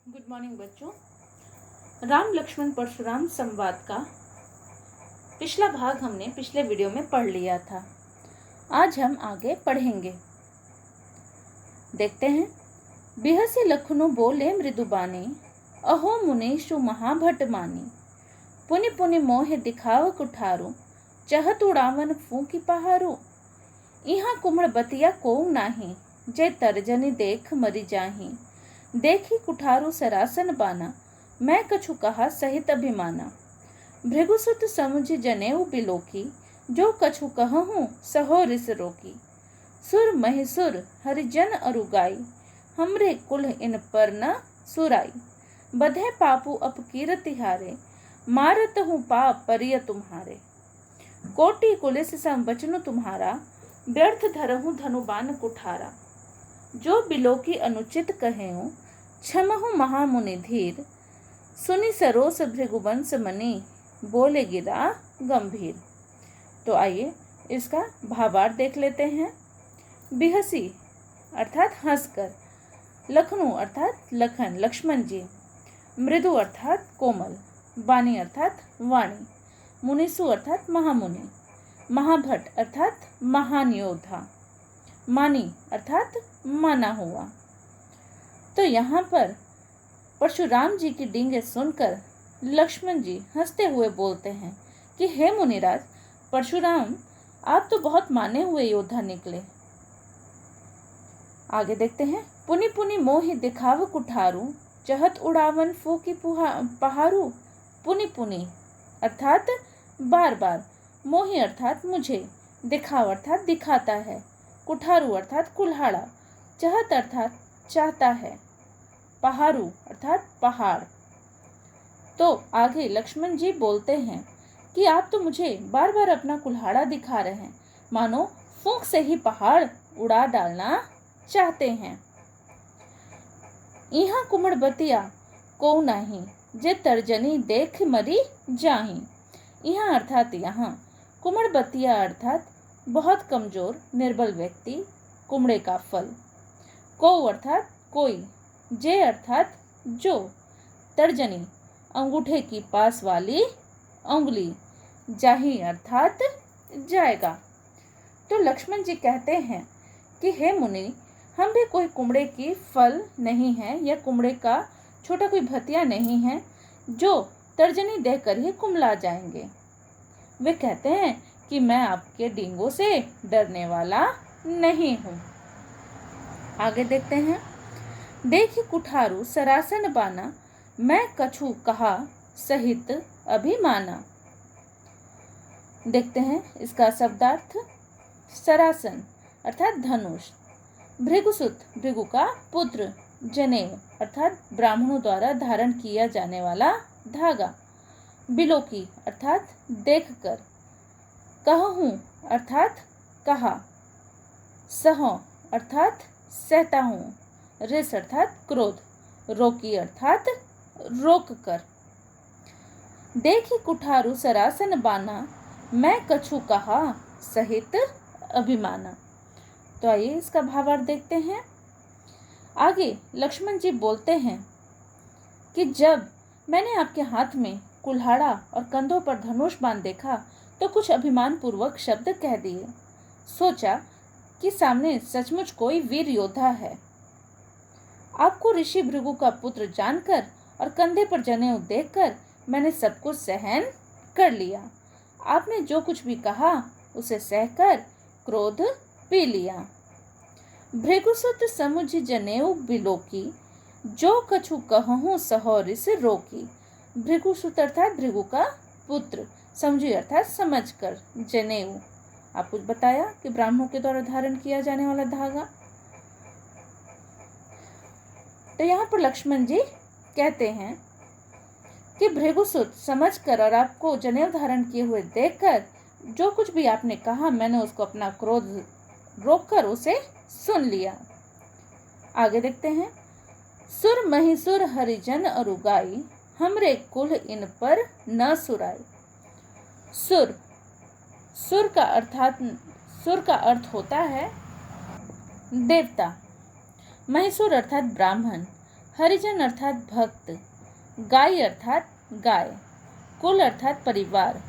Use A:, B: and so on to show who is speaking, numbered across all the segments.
A: Good morning बच्चों। राम लक्ष्मण परशुराम संवाद का पिछला भाग हमने पिछले वीडियो में पढ़ लिया था। आज हम आगे पढ़ेंगे। देखते हैं। बिहसी लखनु बोले मृदुबानी, अहो मुनीषु महाभट मानी। पुनि पुनि मोहे दिखाव कुठारू, चहत उड़ावन फूकी पहारू। इहाँ कुमड़ बतिया को नाही, जे तरजनी देख मरी जाही। देखी कुठारू सरासन बाना, मैं कछु कहा सहित अभिमाना। भृगुसुत समुझ जनेऊ बिलोकी, जो कछु कहूँ सहो रिस रोकी। सुर महिसुर हरिजन अरुगाई, हमरे कुल इन पर न सुराई। बधे पापू अपकीरति हारे, मारत हूँ पाप परिय तुम्हारे। कोटि कुलिस सम बचनु तुम्हारा, व्यर्थ धरहूँ धनुबान कुठारा। जो बिलोकी अनुचित कहेऊँ, क्षमहु महामुनि धीर। सुनि सरोस भृगुवंश मणि, बोले गिरा गंभीर। तो आइए इसका भावार्थ देख लेते हैं। बिहसी अर्थात हंसकर, लखनु अर्थात लखन लक्ष्मण जी, मृदु अर्थात कोमल, वाणी अर्थात वाणी, मुनिसु अर्थात महामुनि, महाभट अर्थात महान योद्धा, मानी अर्थात माना हुआ। तो यहाँ पर परशुराम जी की डींगे सुनकर लक्ष्मण जी हंसते हुए बोलते हैं कि हे मुनिराज परशुराम, आप तो बहुत माने हुए योद्धा निकले। आगे देखते हैं। पुनि पुनि मोहि दिखाव कुठारू, चहत उड़ावन फूकी पहारू। पुनि पुनि अर्थात बार बार, मोहि अर्थात मुझे, दिखाव अर्थात दिखाता है, कुठारू अर्थात कुल्हाड़ा, चहत अर्थात चाहता है, पहारू अर्थात पहाड़। तो आगे लक्ष्मण जी बोलते हैं कि आप तो मुझे बार बार अपना कुल्हाड़ा दिखा रहे हैं, मानो फूंक से ही पहाड़ उड़ा डालना चाहते हैं। यहाँ कुमड़ बतिया को नहीं, जे तर्जनी देख मरी जाही। यहाँ अर्थात यहाँ, कुमड़ बतिया अर्थात बहुत कमजोर निर्बल व्यक्ति, कुमड़े का फल। को अर्थात कोई, जे अर्थात जो, तर्जनी अंगूठे की पास वाली उंगली, जाही अर्थात जाएगा। तो लक्ष्मण जी कहते हैं कि हे मुनि, हम भी कोई कुमड़े की फल नहीं है या कुमड़े का छोटा कोई भतिया नहीं है जो तर्जनी देकर ही कुमला जाएंगे। वे कहते हैं कि मैं आपके डींगों से डरने वाला नहीं हूँ। आगे देखते हैं। देखी कुठारू सरासन बाना, मैं कछु कहा सहित अभिमाना। देखते हैं इसका शब्दार्थ। सरासन अर्थात धनुष, भृगुसुत भृगु का पुत्र, जनेऊ अर्थात ब्राह्मणों द्वारा धारण किया जाने वाला धागा, बिलोकी अर्थात देखकर, कहूँ अर्थात कहा, सहो अर्थात सहता हूँ, रिस अर्थात क्रोध, रोकी अर्थात रोक कर। देखी कुठारू सरासन बाना, मैं कछु कहा सहित अभिमाना। तो आइए इसका भावार्थ देखते हैं। आगे लक्ष्मण जी बोलते हैं कि जब मैंने आपके हाथ में कुल्हाड़ा और कंधों पर धनुष बाण देखा तो कुछ अभिमान पूर्वक शब्द कह दिए। सोचा कि सामने सचमुच कोई वीर योद्धा है। आपको ऋषि भृगु का पुत्र जानकर और कंधे पर जनेऊ देखकर मैंने सब कुछ सहन कर लिया। आपने जो कुछ भी कहा उसे सहकर क्रोध पी लिया। भृगुसुत समुझ जनेऊ बिलोकी, जो कछु कहूँ सहो रिस रोकी। भृगुसुत अर्थात भृगु का पुत्र, समझी अर्थात समझकर, जनेऊ आपको बताया कि ब्राह्मणों के द्वारा धारण किया जाने वाला धागा। तो यहाँ पर लक्ष्मण जी कहते हैं कि भृगुसुत समझकर और आपको जनेऊ धारण किए हुए देखकर जो कुछ भी आपने कहा मैंने उसको अपना क्रोध रोककर उसे सुन लिया। आगे देखते हैं। सुर महिसुर हरिजन अरुगाई, हमरे कुल इन पर न सुराई। सुर, सुर का अर्थ होता है देवता, महिसुर अर्थात ब्राह्मण, हरिजन अर्थात भक्त, गाय अर्थात गाय, कुल अर्थात परिवार,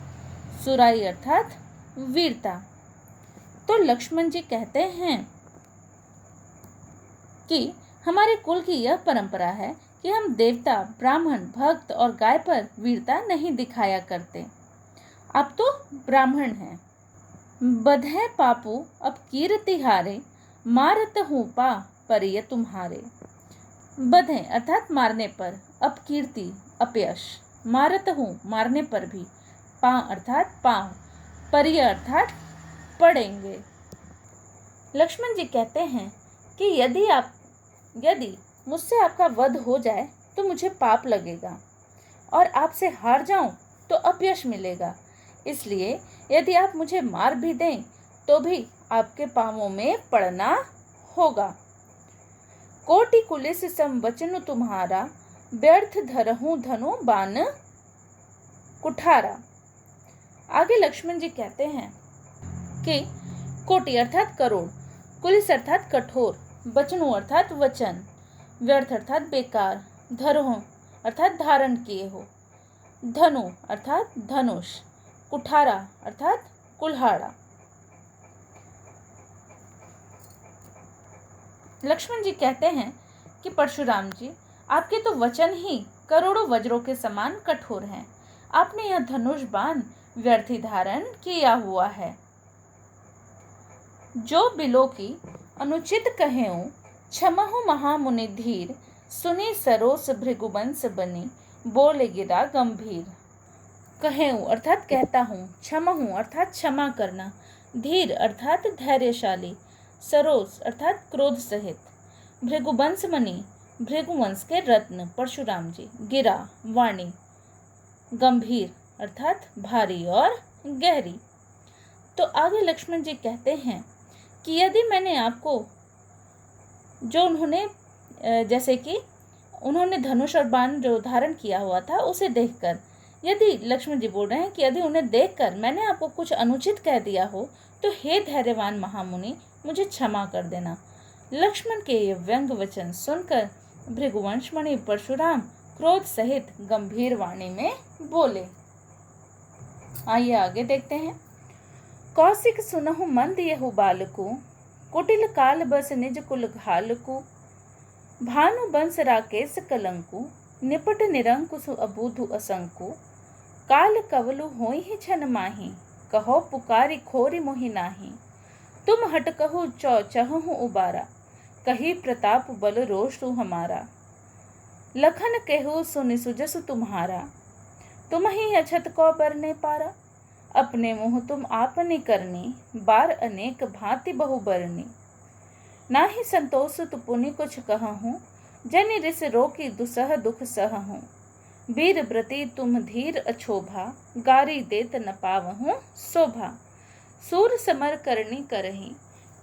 A: सुराई अर्थात वीरता। तो लक्ष्मण जी कहते हैं कि हमारे कुल की यह परंपरा है कि हम देवता, ब्राह्मण, भक्त और गाय पर वीरता नहीं दिखाया करते। आप तो ब्राह्मण हैं। बधे पापू अब कीर्ति हारे, मारत हूँ पा परिय तुम्हारे। बधे अर्थात मारने पर, अब कीर्ति अपयश, मारत हूँ मारने पर भी, पा अर्थात पांव, परिय अर्थात पड़ेंगे। लक्ष्मण जी कहते हैं कि यदि मुझसे आपका वध हो जाए तो मुझे पाप लगेगा, और आपसे हार जाऊं तो अपयश मिलेगा। इसलिए यदि आप मुझे मार भी दें तो भी आपके पांवों में पड़ना होगा। कोटि कुलिस सम वचन तुम्हारा, व्यर्थ धरहूं धनु बाण कुठारा। आगे लक्ष्मण जी कहते हैं कि कोटि अर्थात करोड़, कुलिस अर्थात कठोर, वचनु अर्थात वचन, व्यर्थ अर्थात बेकार, धरहूं अर्थात धारण किए हो, धनु अर्थात धनुष, कुठारा अर्थात कुल्हाड़ा। लक्ष्मण जी कहते हैं कि परशुराम जी, आपके तो वचन ही करोड़ों वज्रों के समान कठोर हैं। आपने यह धनुष बाण व्यर्थी धारण किया हुआ है। जो बिलो की अनुचित कहेऊं, क्षमहु महामुनि धीर, सुनी सरोस भृगुवंश बनी, बोले गिरा गंभीर। कहेऊं अर्थात कहता हूँ, क्षमहु अर्थात क्षमा करना, धीर अर्थात धैर्यशाली, सरोस अर्थात क्रोध सहित, भृगुवंश मणि भृगुवंश के रत्न परशुराम जी, गिरा वाणी, गंभीर अर्थात भारी और गहरी। तो आगे लक्ष्मण जी कहते हैं कि यदि मैंने आपको जो जैसे कि उन्होंने धनुष और बाण जो धारण किया हुआ था उसे देखकर, यदि लक्ष्मण जी बोल रहे हैं कि यदि उन्हें देखकर मैंने आपको कुछ अनुचित कह दिया हो तो हे धैर्यवान महामुनि, मुझे क्षमा कर देना। लक्ष्मण के ये व्यंग वचन सुनकर भृगुवंशमणि परशुराम क्रोध सहित गंभीर वाणी में बोले। आइए आगे देखते हैं। कौशिक सुनहु मंद यहु बालकु, कुटिल काल बस निज कुल घालकु, भानु बंस राकेश कलंकु, निपट निरंकुश अबूधु असंकु, काल कवलु होई ही छन माही, कहो पुकारी खोरी मोहि नाही, तुम हट कहु चौ चहु उबारा, कही प्रताप बल रोषु हमारा, लखन केहु सुनि सुजसु तुम्हारा, तुम ही अछत को बरने पारा, अपने मुँह तुम आपने करनी, बार अनेक भांति बहु बरनी, नाही संतोष तु पुनि कुछ कहूँ, जनि रिस रोकी दुसह दुख सहूँ, वीर व्रती तुम धीर अछोभा, गारी देत न पावहूँ शोभा, सूर समर करनी करही,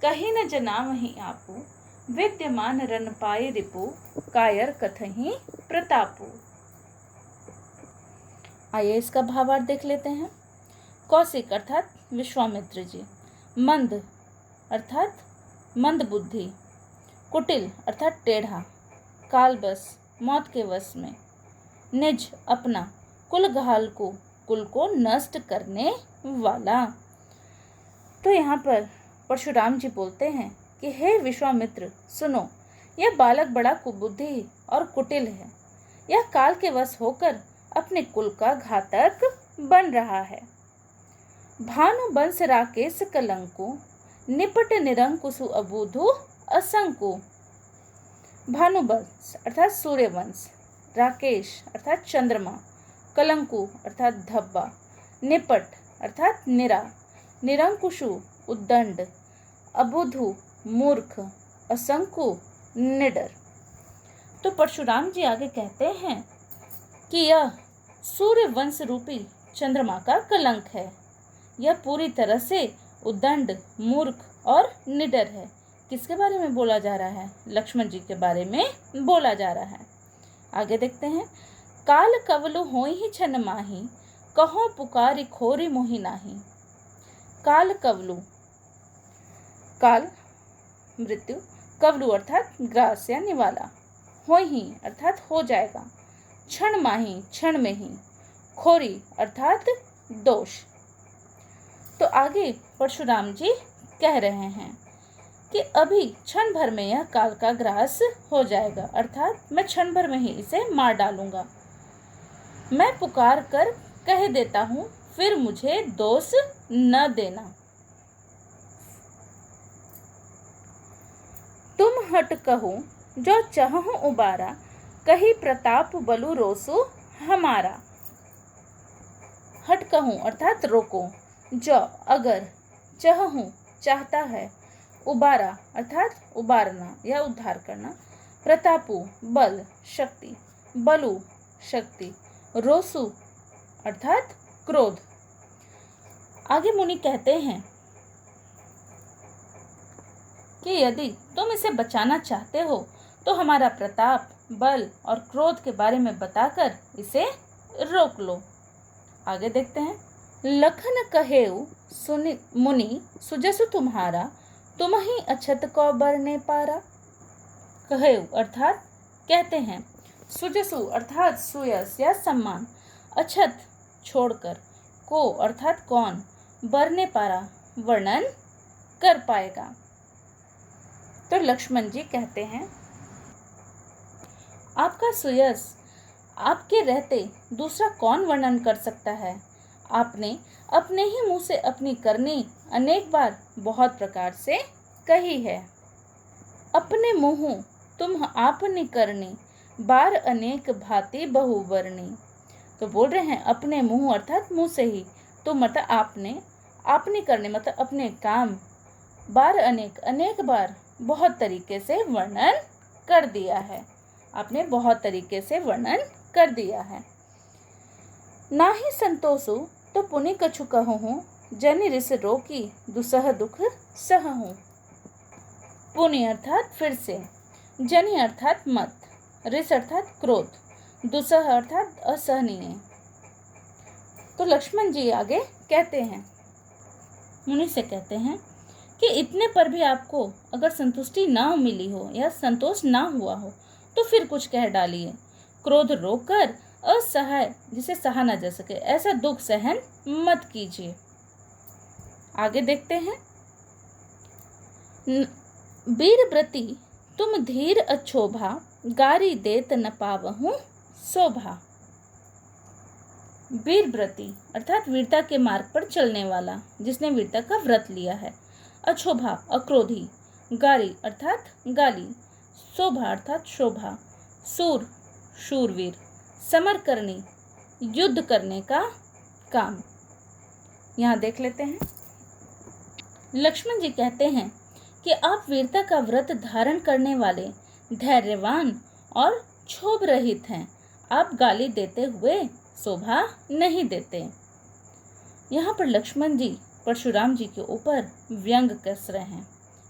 A: कही न जनावही आपू, विद्यमान रन पाए रिपु, कायर कथही प्रतापु। आइए इसका भावार्थ देख लेते हैं। कौशिक अर्थात विश्वामित्र जी, मंद अर्थात मंद बुद्धि, कुटिल अर्थात टेढ़ा, कालबस मौत के वश में, निज अपना, कुल घाल को कुल को नष्ट करने वाला। तो यहाँ पर परशुराम जी बोलते हैं कि हे विश्वामित्र सुनो, यह बालक बड़ा कुबुद्धि और कुटिल है। यह काल के वश होकर अपने कुल का घातक बन रहा है। भानु बंस राकेश कलंकु, निपट निरंकुशु अबूधु असंकु। भानुवंश अर्थात सूर्यवंश, राकेश अर्थात चंद्रमा, कलंकु अर्थात धब्बा, निपट अर्थात निरा, निरंकुशु उद्दंड, अबुधु मूर्ख, असंकु निडर। तो परशुराम जी आगे कहते हैं कि यह सूर्यवंश रूपी चंद्रमा का कलंक है। यह पूरी तरह से उद्दंड, मूर्ख और निडर है। किसके बारे में बोला जा रहा है? लक्ष्मण जी के बारे में बोला जा रहा है। आगे देखते हैं। काल कवलु होई ही छन माही, कहो पुकारी खोरी मोहि नाही। काल कवलु, काल मृत्यु, कवलु अर्थात ग्रास या निवाला, हो ही अर्थात हो जाएगा, क्षण माही क्षण में ही, खोरी अर्थात दोष। तो आगे परशुराम जी कह रहे हैं कि अभी क्षण भर में यह काल का ग्रास हो जाएगा, अर्थात मैं क्षण भर में ही इसे मार डालूंगा। मैं पुकार कर कह देता हूँ, फिर मुझे दोष न देना। तुम हट कहूँ जो चाहूँ उबारा, कही प्रताप बलु रोसु हमारा। हट कहूँ अर्थात रोको, जो अगर, चाहूँ चाहता है, उबारा अर्थात उबारना या उद्धार करना, प्रतापु बल शक्ति, बलु शक्ति, रोसु अर्थात क्रोध। आगे मुनि कहते हैं कि यदि तुम इसे बचाना चाहते हो तो हमारा प्रताप, बल और क्रोध के बारे में बताकर इसे रोक लो। आगे देखते हैं। लखन कहेउ सुनि मुनि सुजसु तुम्हारा, तुम ही अछत को बरने पारा। कहेउ अर्थात कहते हैं, सुजसु अर्थात सुयस या सम्मान, अछत छोड़कर, को अर्थात कौन, बरने पारा वर्णन कर पाएगा। तो लक्ष्मण जी कहते हैं, आपका सुयस आपके रहते दूसरा कौन वर्णन कर सकता है। आपने अपने ही मुंह से अपनी करनी अनेक बार बहुत प्रकार से कही है। अपने मुँह तुम आपने करनी, बार अनेक भांति बहुवर्णी। तो बोल रहे हैं अपने मुँह अर्थात मुँह से ही, तुम मतलब आपने करने मतलब अपने काम, बार अनेक अनेक बार बहुत तरीके से वर्णन कर दिया है। आपने बहुत तरीके से वर्णन कर दिया है। ना ही संतोषु तो पुनि कछु कहूँ, जनि रिस रोकी दुसह दुख सहूँ। पुनि अर्थात फिर से, जनि अर्थात मत, रिस अर्थात क्रोध, दुसह अर्थात असहनीय। तो लक्ष्मण जी आगे कहते हैं, मुनि से कहते हैं कि इतने पर भी आपको अगर संतुष्टि ना मिली हो या संतोष ना हुआ हो तो फिर कुछ कह डालिए। क्रोध रोककर असहाय जिसे सहा न जा सके ऐसा दुख सहन मत कीजिए। आगे देखते हैं। वीरव्रती तुम धीर अक्षोभा, गारी देत न पावहूं शोभा। वीरव्रती अर्थात वीरता के मार्ग पर चलने वाला, जिसने वीरता का व्रत लिया है। अक्षोभा अक्रोधी, गारी अर्थात गाली, शोभा अर्थात शोभा, सूर शूरवीर, समर करनी युद्ध करने का काम। यहाँ देख लेते हैं। लक्ष्मण जी कहते हैं कि आप वीरता का व्रत धारण करने वाले, धैर्यवान और क्षोभ रहित हैं। आप गाली देते हुए शोभा नहीं देते। यहाँ पर लक्ष्मण जी परशुराम जी के ऊपर व्यंग कस रहे हैं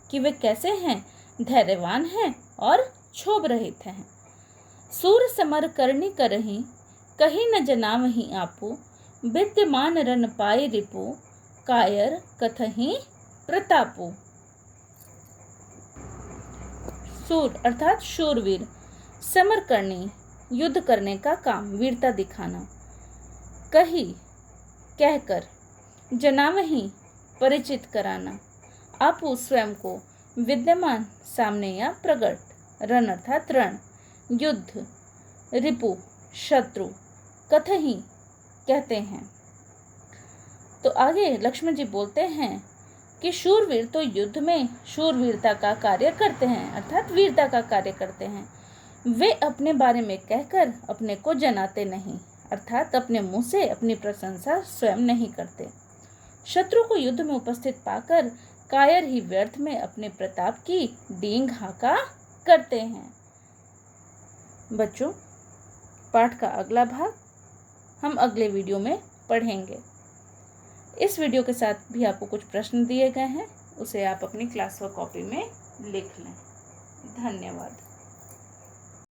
A: कि वे कैसे हैं, धैर्यवान हैं और क्षोभ रहित हैं। सूर समर करनी करही, कहीं न जनावही आपू, विद्यमान रन पाए रिपु, कायर कथही प्रतापु। सूर अर्थात शूरवीर, समर करनी युद्ध करने का काम, वीरता दिखाना, कही कहकर, जनावही परिचित कराना, आपू स्वयं को, विद्यमान सामने या प्रकट, रण अर्थात रण, युद्ध, रिपु शत्रु, कथही कहते हैं। तो आगे लक्ष्मण जी बोलते हैं कि शूरवीर तो युद्ध में शूरवीरता का कार्य करते हैं अर्थात वीरता का कार्य करते हैं। वे अपने बारे में कहकर अपने को जनाते नहीं अर्थात अपने मुंह से अपनी प्रशंसा स्वयं नहीं करते। शत्रु को युद्ध में उपस्थित पाकर कायर ही व्यर्थ में अपने प्रताप की डींग हाका करते हैं। बच्चों, पाठ का अगला भाग हम अगले वीडियो में पढ़ेंगे। इस वीडियो के साथ भी आपको कुछ प्रश्न दिए गए हैं, उसे आप अपनी क्लास वर्क कॉपी में लिख लें। धन्यवाद।